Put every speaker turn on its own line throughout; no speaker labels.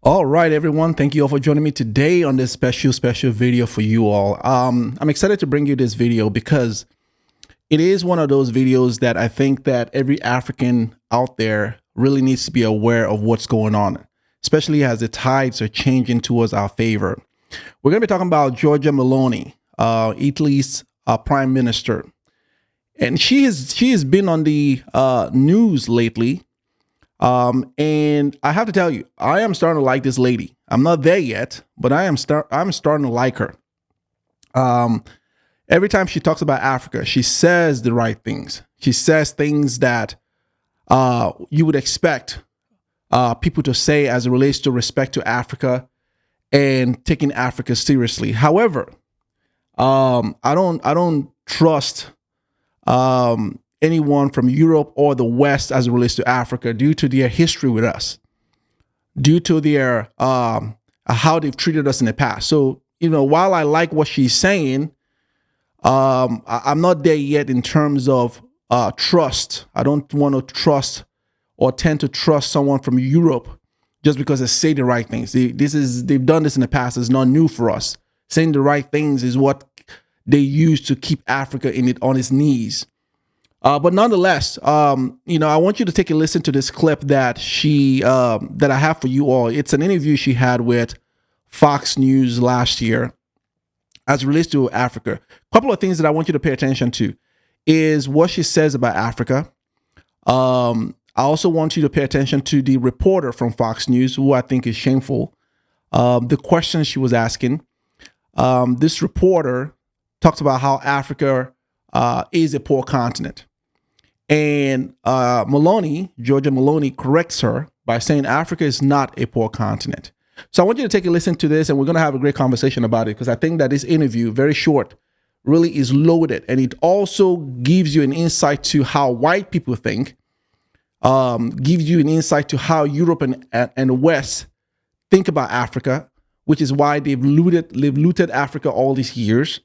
All right, everyone. Thank you all for joining me today on this special video for you all. I'm excited to bring you this video because it is one of those videos that I think that every African out there really needs to be aware of what's going on, especially as the tides are changing towards our favor. We're going to be talking about Giorgia Meloni, Italy's prime minister, and she has been on the news lately. And I have to tell you, I am starting to like this lady. I'm not there yet, but I'm starting to like her. Every time she talks about Africa, she says the right things. She says things that you would expect people to say as it relates to respect to Africa and taking Africa seriously. However, I don't trust anyone from Europe or the West as it relates to Africa due to their history with us, due to their how they've treated us in the past. So, while I like what she's saying, I'm not there yet in terms of trust. I don't want to trust or tend to trust someone from Europe just because they say the right things. They've done this in the past. It's not new for us. Saying the right things is what they use to keep Africa on its knees. But nonetheless, I want you to take a listen to this clip that that I have for you all. It's an interview she had with Fox News last year as it relates to Africa. A couple of things that I want you to pay attention to is what she says about Africa. I also want you to pay attention to the reporter from Fox News, who I think is shameful. The questions she was asking. This reporter talks about how Africa is a poor continent. And Giorgia Meloni corrects her by saying Africa is not a poor continent. So I want you to take a listen to this, and we're going to have a great conversation about it, because I think that this interview, very short, really is loaded. And it also gives you an insight to how white people think, gives you an insight to how Europe and the West think about Africa, which is why they've looted Africa all these years.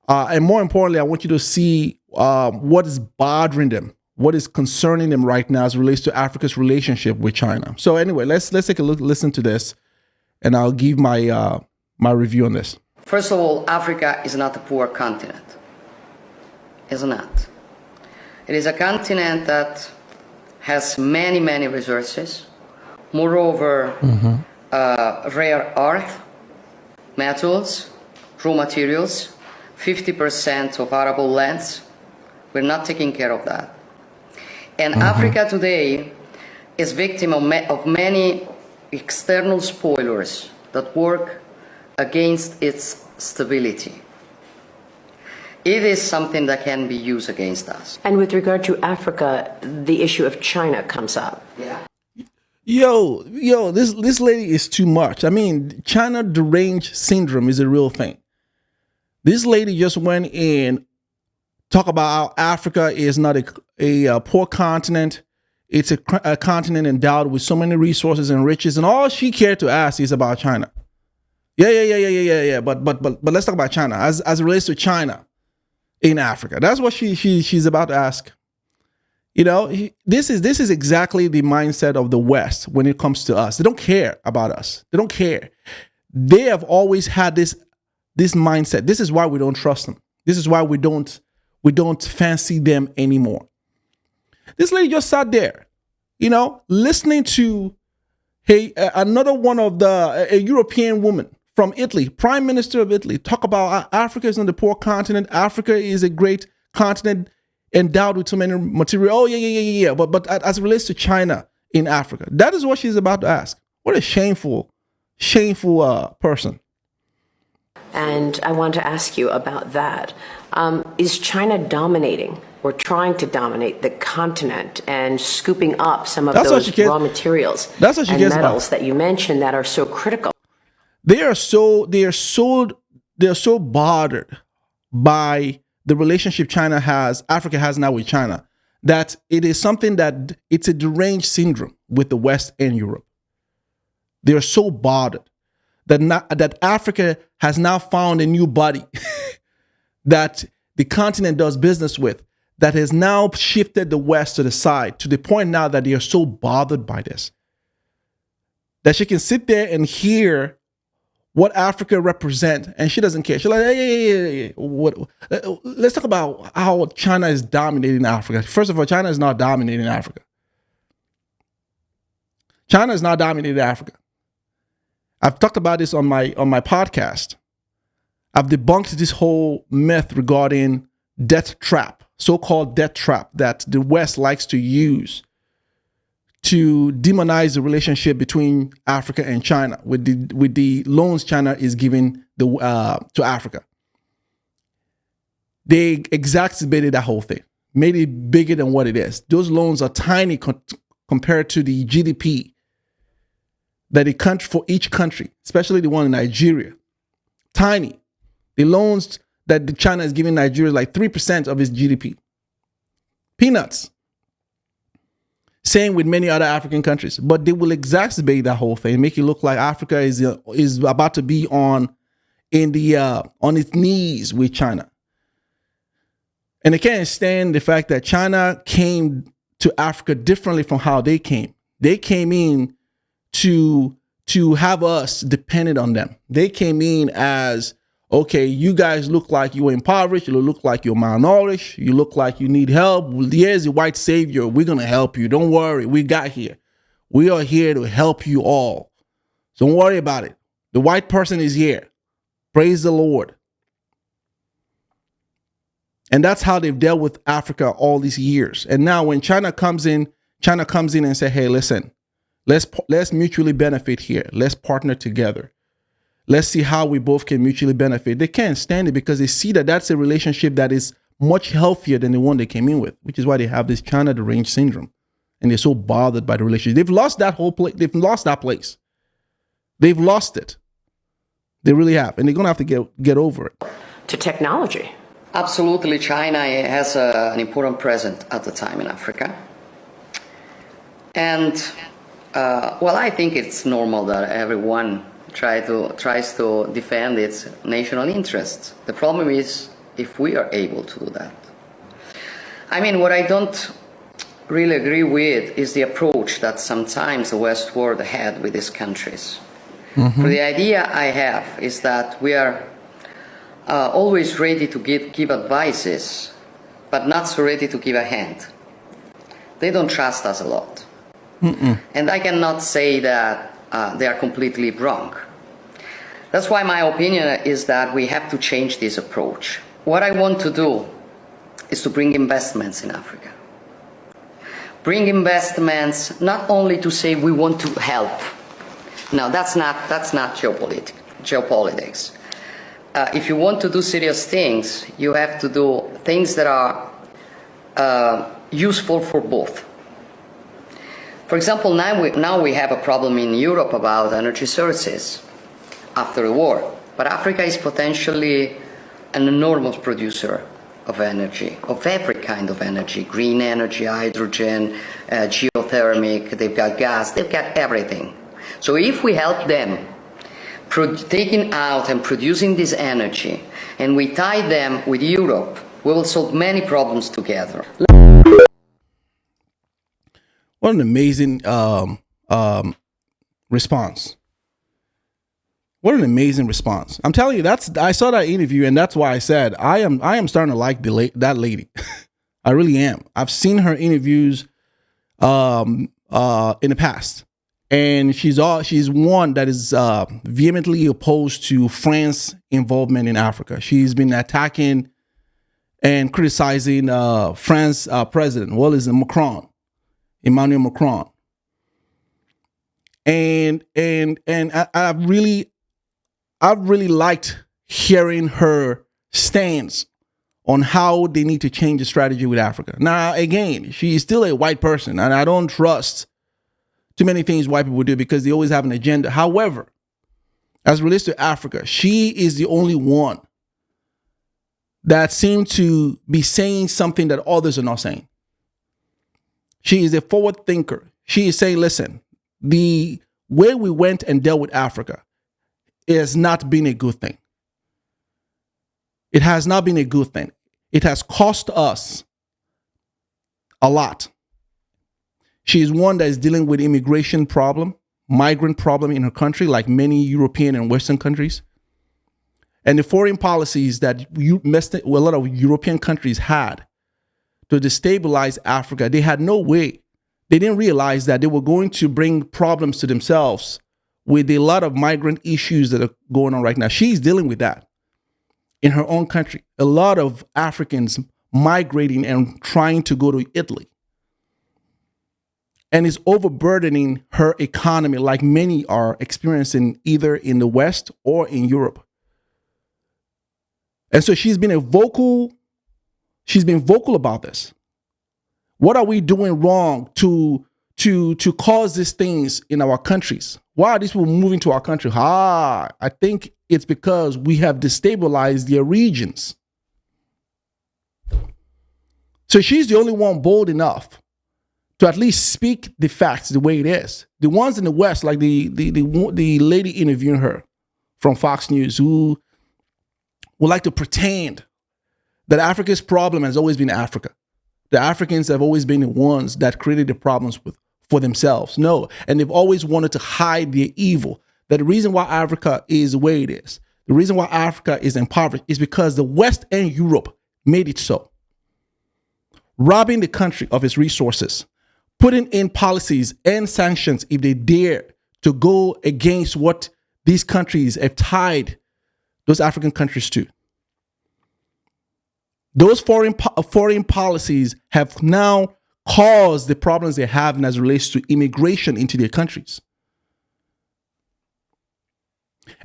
And more importantly, I want you to see what is bothering them, what is concerning them right now as it relates to Africa's relationship with China. So anyway, let's take a listen to this, and I'll give my my review on this.
First of all, Africa is not a poor continent. It's not. It is a continent that has many resources. Moreover, rare earth, metals, raw materials. 50% of arable lands, we're not taking care of that. And Africa today is victim of many external spoilers that work against its stability. It is something that can be used against us.
And with regard to Africa, the issue of China comes up.
Yeah.
Yo, this lady is too much. I mean, China deranged syndrome is a real thing. This lady just went in, talk about how Africa is not a poor continent. It's a continent endowed with so many resources and riches, and all she cared to ask is about China. Yeah. But let's talk about China as it relates to China in Africa. That's what she's about to ask. This is exactly the mindset of the West when it comes to us. They don't care about us. They don't care. They have always had this mindset. This is why we don't trust them. This is why we don't fancy them anymore. This lady just sat there, listening to another one of a European woman from Italy, Prime Minister of Italy, talk about Africa is not a poor continent. Africa is a great continent endowed with so many material. Oh yeah. But as it relates to China in Africa, that is what she's about to ask. What a shameful person.
And I want to ask you about that. Is China dominating or trying to dominate the continent and scooping up some of those raw materials and metals that you mentioned that are so critical?
They are so bothered by the relationship Africa has now with China, that it is something that it's a deranged syndrome with the West and Europe. They are so bothered that Africa has now found a new buddy that the continent does business with, that has now shifted the West to the side, to the point now that they are so bothered by this. that she can sit there and hear what Africa represents, and she doesn't care. She's like, hey, what? Let's talk about how China is dominating Africa. First of all, China is not dominating Africa. China is not dominating Africa. I've talked about this on my podcast. I've debunked this whole myth regarding death trap, so-called death trap that the West likes to use to demonize the relationship between Africa and China with the loans China is giving to Africa. They exacerbated that whole thing, made it bigger than what it is. Those loans are tiny compared to the GDP that the country, for each country, especially the one in Nigeria, tiny. The loans that China is giving Nigeria is like 3% of its GDP. Peanuts. Same with many other African countries, but they will exacerbate that whole thing, make it look like Africa is about to be on its knees with China. And they can't stand the fact that China came to Africa differently from how they came. They came in to have us dependent on them. They came in as, okay, you guys look like you're impoverished. You look like you're malnourished. You look like you need help. Well, here's the white savior. We're going to help you. Don't worry. We got here. We are here to help you all. So don't worry about it. The white person is here. Praise the Lord. And that's how they've dealt with Africa all these years. And now when China comes in and say, hey, listen, let's mutually benefit here. Let's partner together. Let's see how we both can mutually benefit. They can't stand it because they see that that's a relationship that is much healthier than the one they came in with, which is why they have this China deranged syndrome. And they're so bothered by the relationship. They've lost that whole place. They've lost that place. They've lost it. They really have. And they're going to have to get over it.
To technology.
Absolutely. China has an important presence at the time in Africa. And, I think it's normal that everyone tries to defend its national interests. The problem is if we are able to do that. I mean, what I don't really agree with is the approach that sometimes the West world had with these countries. Mm-hmm. For the idea I have is that we are always ready to give advices, but not so ready to give a hand. They don't trust us a lot. Mm-mm. And I cannot say that they are completely wrong. That's why my opinion is that we have to change this approach. What I want to do is to bring investments in Africa. Bring investments not only to say we want to help. No, that's not geopolitics. If you want to do serious things, you have to do things that are useful for both. For example, now we have a problem in Europe about energy sources after the war. But Africa is potentially an enormous producer of energy, of every kind of energy, green energy, hydrogen, geothermic, they've got gas, they've got everything. So if we help them taking out and producing this energy, and we tie them with Europe, we will solve many problems together.
What an amazing response. What an amazing response. I'm telling you, I saw that interview, and that's why I said I am starting to like that lady. I really am. I've seen her interviews in the past. And she's one that is vehemently opposed to France's involvement in Africa. She's been attacking and criticizing France's president, Emmanuel Macron. And I've really liked hearing her stance on how they need to change the strategy with Africa. Now, again, she's still a white person, and I don't trust too many things white people do because they always have an agenda. However, as it relates to Africa, she is the only one that seems to be saying something that others are not saying. She is a forward thinker. She is saying, listen, the way we went and dealt with Africa has not been a good thing. It has not been a good thing. It has cost us a lot. She is one that is dealing with immigration problem migrant problem in her country, like many European and Western countries. And the foreign policies that a lot of European countries had to destabilize Africa, they had no way. They didn't realize that they were going to bring problems to themselves with a lot of migrant issues that are going on right now. She's dealing with that in her own country. A lot of Africans migrating and trying to go to Italy. And it's overburdening her economy like many are experiencing either in the West or in Europe. And so she's been vocal about this. What are we doing wrong to cause these things in our countries? Why are these people moving to our country? I think it's because we have destabilized their regions. So she's the only one bold enough to at least speak the facts the way it is. The ones in the West, like the lady interviewing her from Fox News, who would like to pretend that Africa's problem has always been Africa. The Africans have always been the ones that created the problems for themselves. No, and they've always wanted to hide their evil. That the reason why Africa is the way it is, the reason why Africa is impoverished is because the West and Europe made it so. Robbing the country of its resources, putting in policies and sanctions if they dare to go against what these countries have tied those African countries to. Those foreign policies have now caused the problems they have as it relates to immigration into their countries.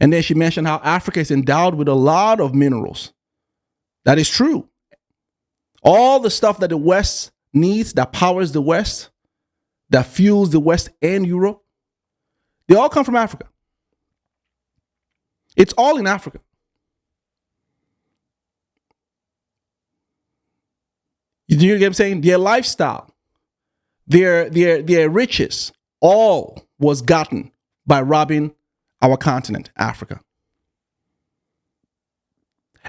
And then she mentioned how Africa is endowed with a lot of minerals. That is true. All the stuff that the West needs, that powers the West, that fuels the West and Europe, they all come from Africa. It's all in Africa. You get what I'm saying? Their lifestyle, their riches, all was gotten by robbing our continent, Africa.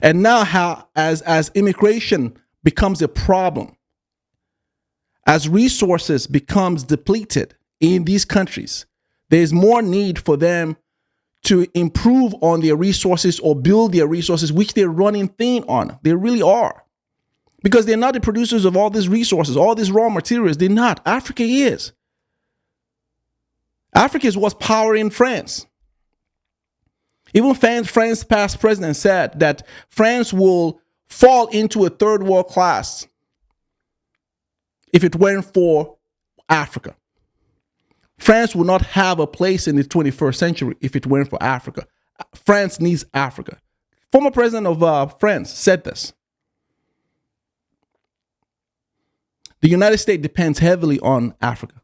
And now how, as immigration becomes a problem, as resources becomes depleted in these countries, there's more need for them to improve on their resources or build their resources, which they're running thin on. They really are. Because they're not the producers of all these resources, all these raw materials. They're not. Africa is. Africa is what's powering France. Even France's past president said that France will fall into a third world class if it weren't for Africa. France will not have a place in the 21st century if it weren't for Africa. France needs Africa. Former president of France said this. The United States depends heavily on Africa.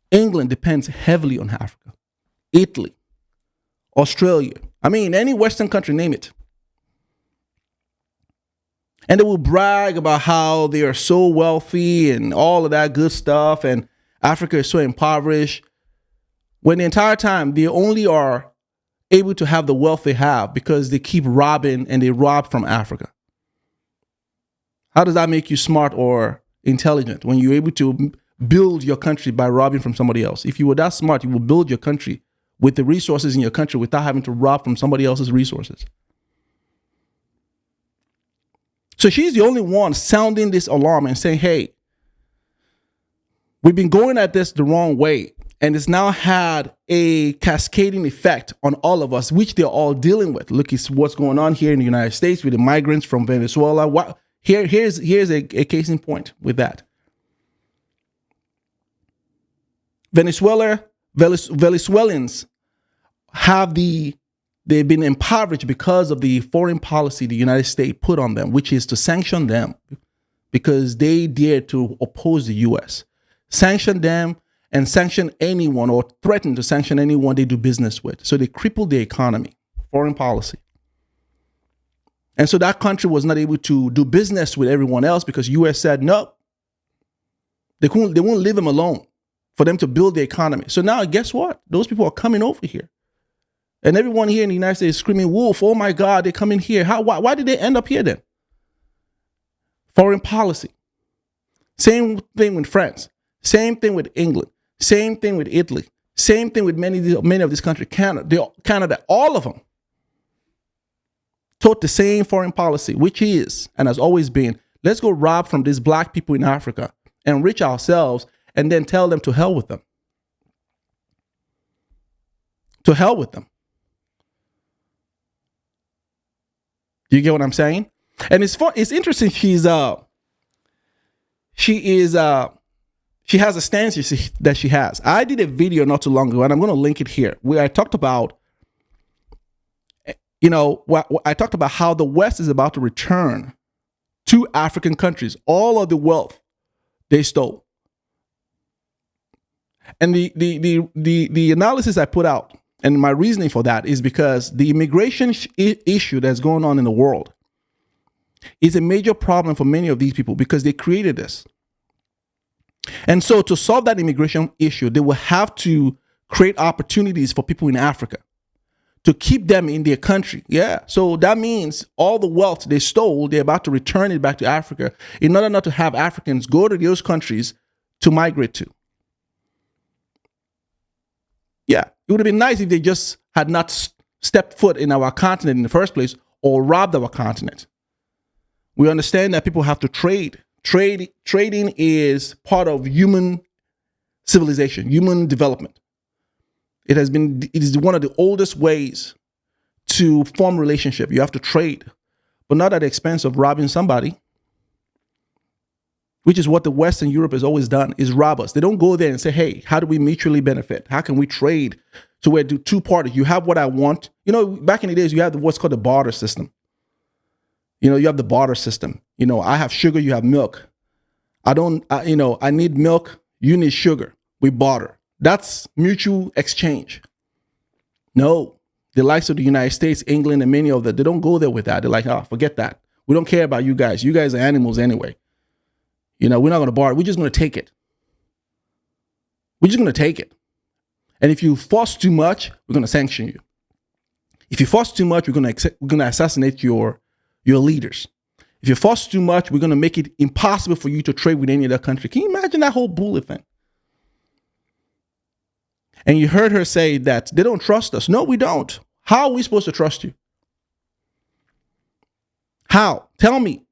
England depends heavily on Africa. Italy, Australia. I mean, any Western country, name it. And they will brag about how they are so wealthy and all of that good stuff, and Africa is so impoverished, when the entire time they only are able to have the wealth they have because they keep robbing and they rob from Africa. How does that make you smart or intelligent when you're able to build your country by robbing from somebody else? If you were that smart, you would build your country with the resources in your country without having to rob from somebody else's resources. So she's the only one sounding this alarm and saying, hey, we've been going at this the wrong way, and it's now had a cascading effect on all of us, which they're all dealing with. Look at what's going on here in the United States with the migrants from Venezuela. Here's a case in point with that. Venezuelans they've been impoverished because of the foreign policy the United States put on them, which is to sanction them because they dared to oppose the U.S. Sanction them and sanction anyone or threaten to sanction anyone they do business with. So they crippled the economy, foreign policy. And so that country was not able to do business with everyone else because U.S. said, no, they won't leave them alone for them to build the economy. So now guess what? Those people are coming over here. And everyone here in the United States is screaming, wolf, oh my God, they're coming here. Why did they end up here then? Foreign policy. Same thing with France. Same thing with England. Same thing with Italy. Same thing with many of these countries. Canada, all of them taught the same foreign policy, which is and has always been, let's go rob from these black people in Africa, enrich ourselves, and then tell them to hell with them. To hell with them. Do you get what I'm saying? And it's interesting. She has a stance that she has. I did a video not too long ago, and I'm going to link it here, where I talked about, I talked about how the West is about to return to African countries all of the wealth they stole. And the analysis I put out and my reasoning for that is because the immigration issue that's going on in the world is a major problem for many of these people because they created this. And so to solve that immigration issue, they will have to create opportunities for people in Africa to keep them in their country. Yeah. So that means all the wealth they stole, they're about to return it back to Africa in order not to have Africans go to those countries to migrate to. Yeah. It would have been nice if they just had not stepped foot in our continent in the first place or robbed our continent. We understand that people have to trade. Trading is part of human civilization, human development. It is one of the oldest ways to form relationship. You have to trade, but not at the expense of robbing somebody, which is what the West and Europe has always done, is rob us. They don't go there and say, hey, how do we mutually benefit? How can we trade to where do two parties? You have what I want. Back in the days, you have what's called the barter system. You have the barter system. I have sugar, you have milk. I need milk, you need sugar. We barter. That's mutual exchange. No, the likes of the United States, England, and many of them, they don't go there with that. They're like, forget that. We don't care about you guys. You guys are animals anyway. We're not going to barter. We're just going to take it. We're just going to take it. And if you force too much, we're going to sanction you. If you force too much, we're going to assassinate your leaders. If you force too much, we're going to make it impossible for you to trade with any other country. Can you imagine that whole bullet thing? And you heard her say that they don't trust us. No, we don't. How are we supposed to trust you? How? Tell me.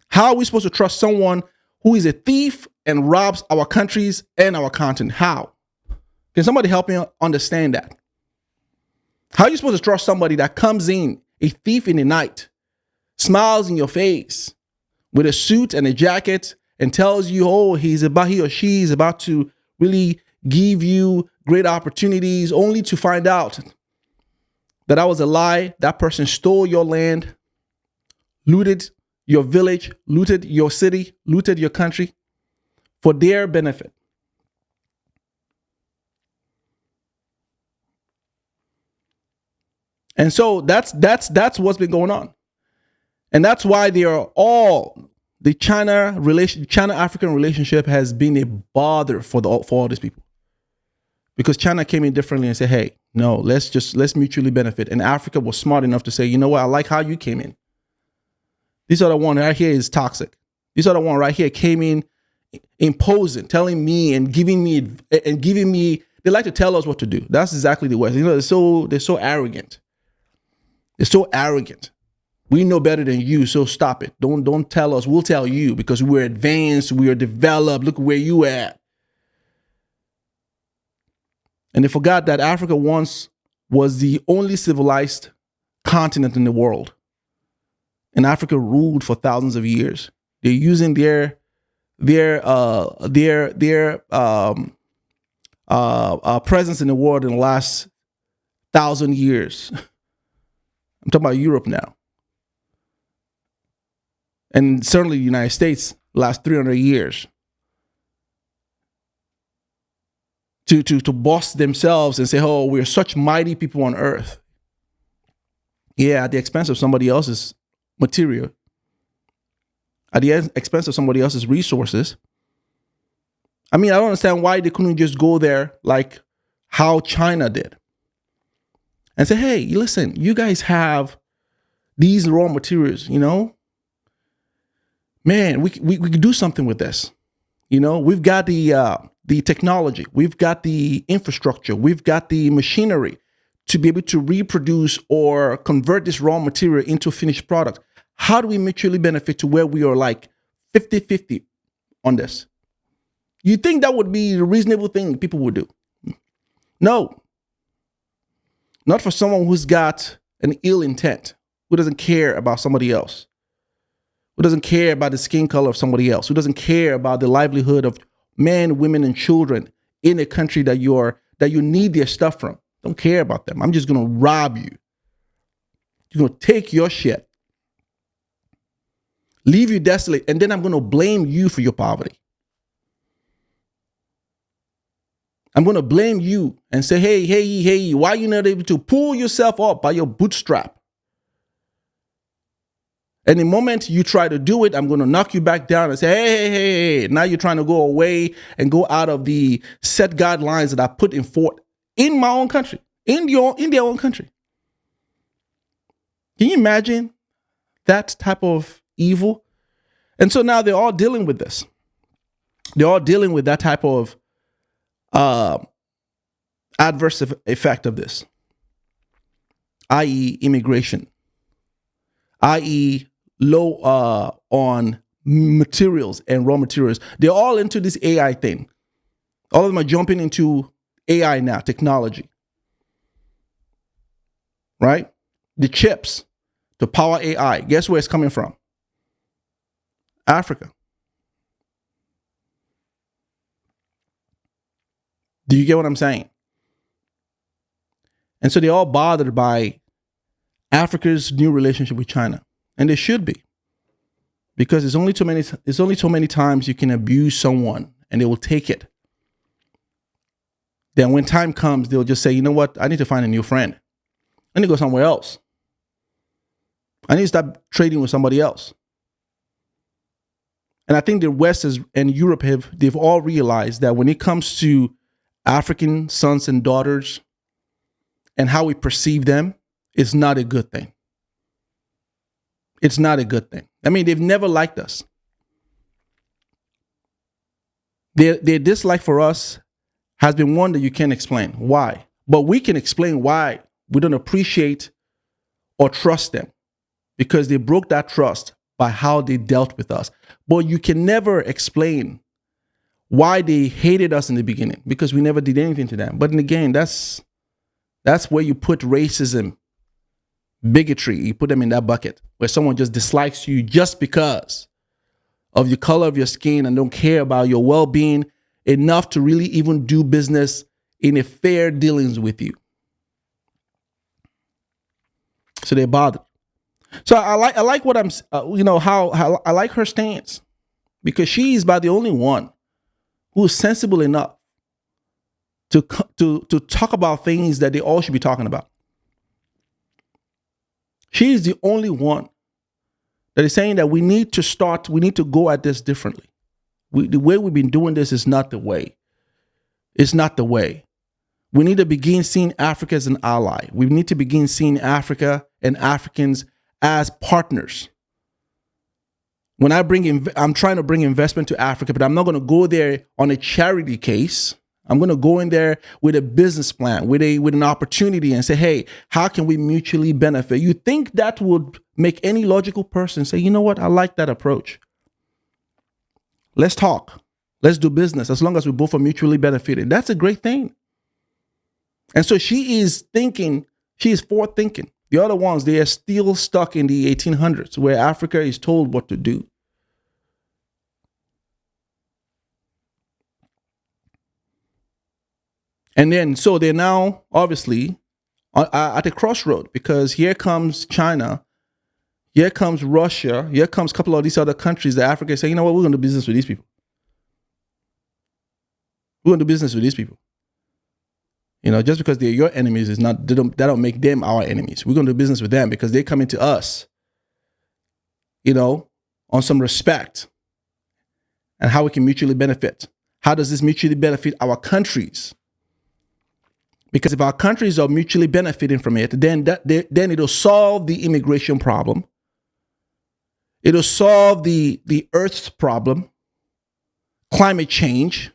How are we supposed to trust someone who is a thief and robs our countries and our continent? How? Can somebody help me understand that? How are you supposed to trust somebody that comes in, a thief in the night, smiles in your face with a suit and a jacket and tells you, he or she is about to really give you great opportunities, only to find out that was a lie. That person stole your land, looted your village, looted your city, looted your country for their benefit. And so that's what's been going on. And that's why the China-African relationship has been a bother for all these people. Because China came in differently and said, hey, no, let's mutually benefit. And Africa was smart enough to say, you know what, I like how you came in. This other one right here is toxic. This other one right here came in imposing, telling me and giving me, they like to tell us what to do. That's exactly the West. They're so arrogant. They're so arrogant. We know better than you, so stop it. Don't tell us. We'll tell you because we're advanced, we are developed. Look where you at. And they forgot that Africa once was the only civilized continent in the world. And Africa ruled for thousands of years. They're using their presence in the world in the last 1,000 years. I'm talking about Europe now. And certainly the United States last 300 years. To boss themselves and say, oh, we're such mighty people on earth. Yeah, at the expense of somebody else's material. At the expense of somebody else's resources. I mean, I don't understand why they couldn't just go there like how China did. And say, hey, listen, you guys have these raw materials, Man, we could do something with this. We've got the the technology, we've got the infrastructure, we've got the machinery to be able to reproduce or convert this raw material into a finished product. How do we mutually benefit to where we are like 50-50 on this? You think that would be a reasonable thing people would do? No. Not for someone who's got an ill intent, who doesn't care about somebody else, who doesn't care about the skin color of somebody else, who doesn't care about the livelihood of men, women, and children in a country that you need their stuff from. Don't care about them. I'm just going to rob you. You're going to take your shit, leave you desolate, and then I'm going to blame you for your poverty. I'm going to blame you and say, hey, why are you not able to pull yourself up by your bootstrap? And the moment you try to do it, I'm going to knock you back down and say, hey, now you're trying to go away and go out of the set guidelines that I put in forth in my own country, in their own country. Can you imagine that type of evil? And so now they're all dealing with this. They're all dealing with that type of adverse effect of this, i.e. immigration, i.e. low on materials and raw materials. They're all into this AI thing. All of them are jumping into AI now, technology, right? The chips to power AI. Guess where it's coming from? Africa. Do you get what I'm saying? And so they're all bothered by Africa's new relationship with China. And they should be. Because there's only so many times you can abuse someone and they will take it. Then when time comes, they'll just say, you know what? I need to find a new friend. I need to go somewhere else. I need to start trading with somebody else. And I think the West and Europe they've all realized that when it comes to African sons and daughters and how we perceive them, it's not a good thing. It's not a good thing. I mean, they've never liked us. Their dislike for us has been one that you can't explain. Why? But we can explain why we don't appreciate or trust them, because they broke that trust by how they dealt with us. But you can never explain why they hated us in the beginning, because we never did anything to them. But again, that's where you put racism, bigotry, you put them in that bucket, where someone just dislikes you just because of the color of your skin and don't care about your well-being enough to really even do business in a fair dealings with you. So they're bothered. So I like what I'm, how I like her stance, because she is about the only one who is sensible enough to talk about things that they all should be talking about. She is the only one that is saying that we need to go at this differently. The way we've been doing this is not the way. It's not the way. We need to begin seeing Africa as an ally. We need to begin seeing Africa and Africans as partners. When I'm trying to bring investment to Africa, but I'm not going to go there on a charity case. I'm going to go in there with a business plan, with an opportunity, and say, hey, how can we mutually benefit? You think that would make any logical person say, you know what? I like that approach. Let's talk. Let's do business as long as we both are mutually benefited. That's a great thing. And so she is forward thinking. The other ones, they are still stuck in the 1800s, where Africa is told what to do. And then, so they're now obviously at a crossroad, because here comes China, here comes Russia, here comes a couple of these other countries that Africa is saying, you know what, we're going to do business with these people. We're going to do business with these people. You know, just because they're your enemies that don't make them our enemies. We're going to do business with them because they come into us, you know, on some respect and how we can mutually benefit. How does this mutually benefit our countries? Because if our countries are mutually benefiting from it, then it'll solve the immigration problem. It'll solve the Earth's problem, climate change.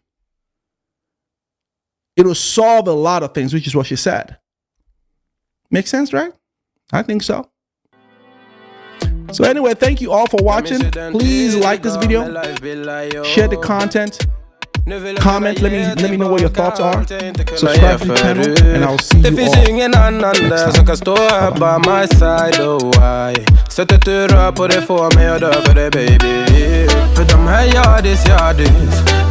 it'll solve a lot of things, which is what she said. Makes sense, right? I think so. So anyway, thank you all for watching. Please like this video, share the content, comment, let me know what your thoughts are. Subscribe to the channel, and I'll see you all next time.
Sätt ett rör på det, får mig att dö för det, baby. För de här yardis,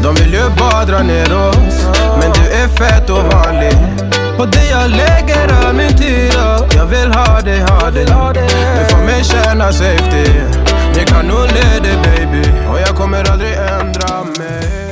de vill ju bara dra ner oss. Men du är fett och vanlig. På det jag lägger all min tid. Jag vill ha dig. Du får mig känna safety. Jag kan nog leda, baby. Och jag kommer aldrig ändra mig.